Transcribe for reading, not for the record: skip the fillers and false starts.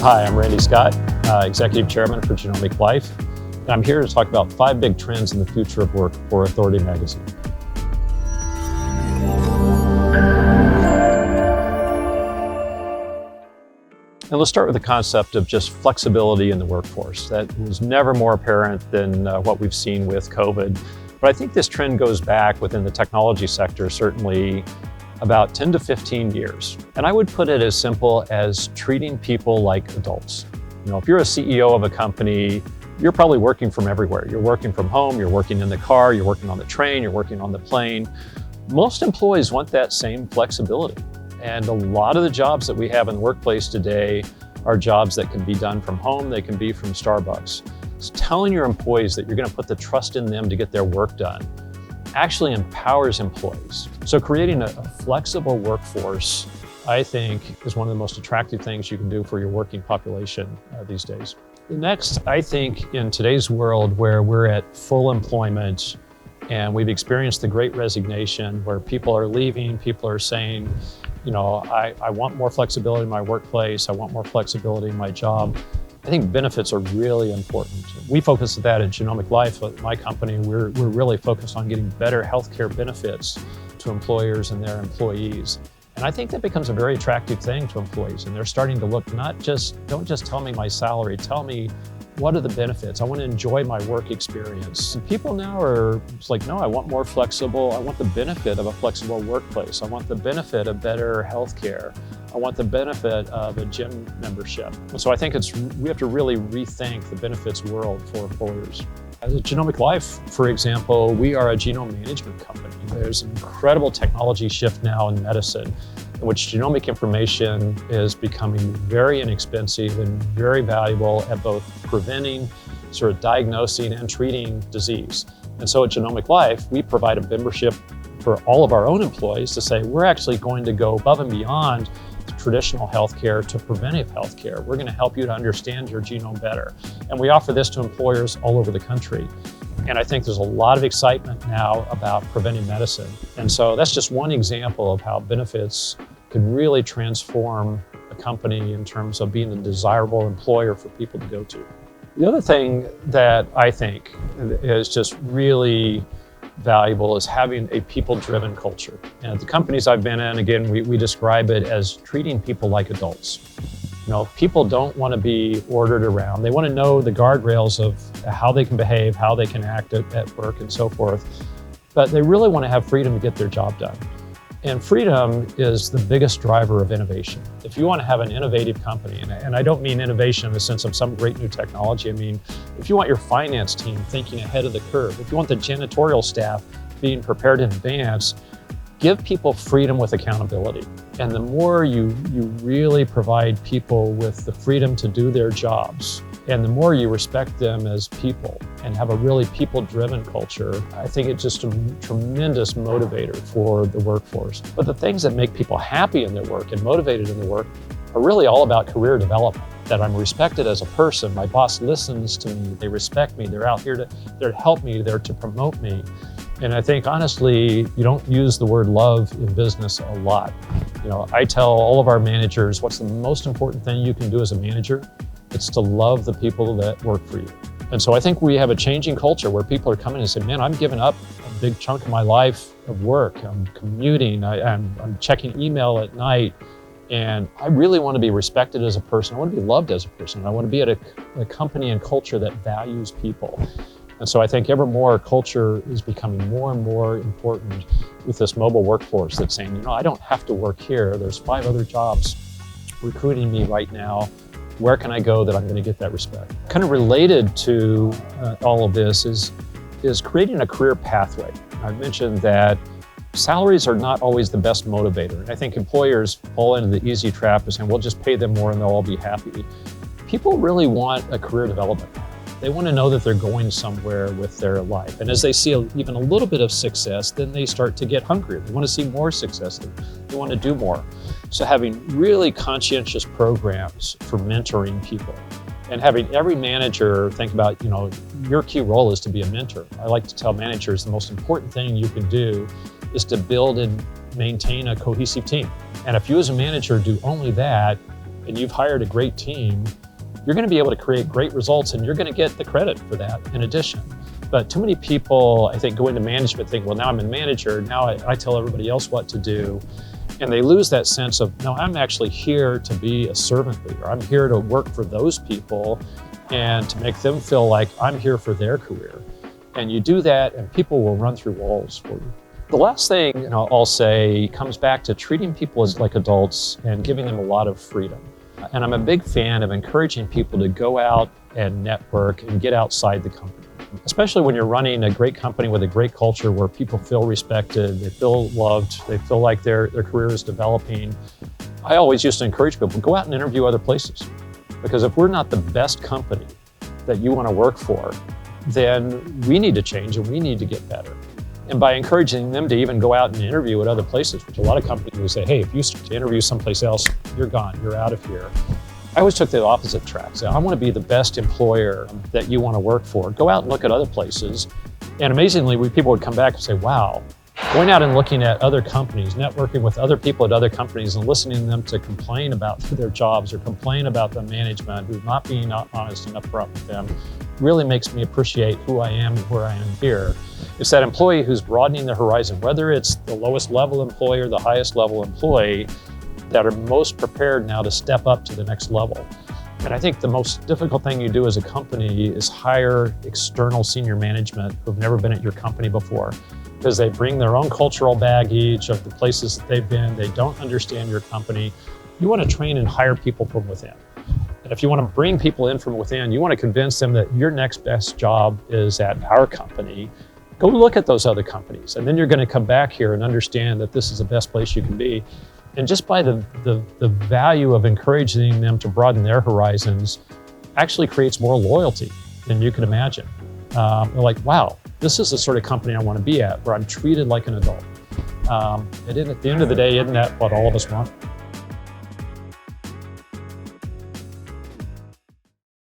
Hi, I'm Randy Scott, Executive Chairman for Genomic Life. And I'm here to talk about 5 big trends in the future of work for Authority Magazine. And let's start with the concept of just flexibility in the workforce. That was never more apparent than what we've seen with COVID. But I think this trend goes back within the technology sector, certainly about 10 to 15 years. And I would put it as simple as treating people like adults. You know, if you're a CEO of a company, you're probably working from everywhere. You're working from home, you're working in the car, you're working on the train, you're working on the plane. Most employees want that same flexibility. And a lot of the jobs that we have in the workplace today are jobs that can be done from home, they can be from Starbucks. So telling your employees that you're going to put the trust in them to get their work done actually empowers employees. So creating a flexible workforce, I think, is one of the most attractive things you can do for your working population these days. Next, I think in today's world where we're at full employment and we've experienced the Great Resignation, where people are leaving, people are saying, you know, I want more flexibility in my workplace, I want more flexibility in my job. I think benefits are really important. We focus on that at Genomic Life. At my company, we're really focused on getting better healthcare benefits to employers and their employees. And I think that becomes a very attractive thing to employees. And they're starting to look, don't just tell me my salary, tell me what are the benefits? I want to enjoy my work experience. And people now are like, no, I want more flexible. I want the benefit of a flexible workplace. I want the benefit of better healthcare. I want the benefit of a gym membership. And so I think we have to really rethink the benefits world for employers. As a Genomic Life, for example, we are a genome management company. There's an incredible technology shift now in medicine, in which genomic information is becoming very inexpensive and very valuable at both preventing, sort of diagnosing and treating disease. And so at Genomic Life, we provide a membership for all of our own employees to say, we're actually going to go above and beyond traditional healthcare to preventive healthcare. We're going to help you to understand your genome better. And we offer this to employers all over the country. And I think there's a lot of excitement now about preventive medicine. And so that's just one example of how benefits could really transform a company in terms of being a desirable employer for people to go to. The other thing that I think is just really valuable is having a people-driven culture. And at the companies I've been in, again, we describe it as treating people like adults. You know, people don't want to be ordered around. They want to know the guardrails of how they can behave, how they can act at work and so forth. But they really want to have freedom to get their job done. And freedom is the biggest driver of innovation. If you want to have an innovative company, and I don't mean innovation in the sense of some great new technology, I mean, if you want your finance team thinking ahead of the curve, if you want the janitorial staff being prepared in advance, give people freedom with accountability. And the more you really provide people with the freedom to do their jobs, and the more you respect them as people and have a really people-driven culture, I think it's just a tremendous motivator for the workforce. But the things that make people happy in their work and motivated in their work are really all about career development. That I'm respected as a person, my boss listens to me, they respect me, they're out here to help me, they're to promote me. And I think, honestly, you don't use the word love in business a lot. You know, I tell all of our managers, what's the most important thing you can do as a manager? It's to love the people that work for you. And so I think we have a changing culture where people are coming and saying, man, I'm giving up a big chunk of my life of work. I'm commuting, I'm checking email at night, and I really want to be respected as a person. I want to be loved as a person. I want to be at a company and culture that values people. And so I think ever more culture is becoming more and more important with this mobile workforce that's saying, you know, I don't have to work here. There's 5 other jobs recruiting me right now. Where can I go that I'm going to get that respect? Kind of related to all of this is creating a career pathway. I've mentioned that salaries are not always the best motivator. And I think employers fall into the easy trap of saying, we'll just pay them more and they'll all be happy. People really want a career development. They want to know that they're going somewhere with their life. And as they see even a little bit of success, then they start to get hungrier. They want to see more success. They want to do more. So having really conscientious programs for mentoring people and having every manager think about, you know, your key role is to be a mentor. I like to tell managers the most important thing you can do is to build and maintain a cohesive team. And if you as a manager do only that, and you've hired a great team, you're going to be able to create great results, and you're going to get the credit for that in addition. But too many people, I think, go into management think, well, now I'm a manager, now I tell everybody else what to do. And they lose that sense of, no, I'm actually here to be a servant leader. I'm here to work for those people and to make them feel like I'm here for their career. And you do that, and people will run through walls for you. The last thing I'll say comes back to treating people as like adults and giving them a lot of freedom. And I'm a big fan of encouraging people to go out and network and get outside the company. Especially when you're running a great company with a great culture where people feel respected, they feel loved, they feel like their career is developing. I always used to encourage people, go out and interview other places. Because if we're not the best company that you want to work for, then we need to change and we need to get better. And by encouraging them to even go out and interview at other places, which a lot of companies would say, hey, if you start to interview someplace else, you're gone, you're out of here. I always took the opposite track. So I want to be the best employer that you want to work for. Go out and look at other places. And amazingly, people would come back and say, wow, going out and looking at other companies, networking with other people at other companies and listening to them to complain about their jobs or complain about the management who's not being honest and upfront with them really makes me appreciate who I am and where I am here. It's that employee who's broadening their horizon, whether it's the lowest level employee or the highest level employee, that are most prepared now to step up to the next level. And I think the most difficult thing you do as a company is hire external senior management who've never been at your company before, because they bring their own cultural baggage of the places that they've been. They don't understand your company. You want to train and hire people from within. And if you want to bring people in from within, you want to convince them that your next best job is at our company. Go look at those other companies, and then you're going to come back here and understand that this is the best place you can be. And just by the value of encouraging them to broaden their horizons actually creates more loyalty than you can imagine. They're like, wow, this is the sort of company I want to be at, where I'm treated like an adult. And at the end of the day, isn't that what all of us want?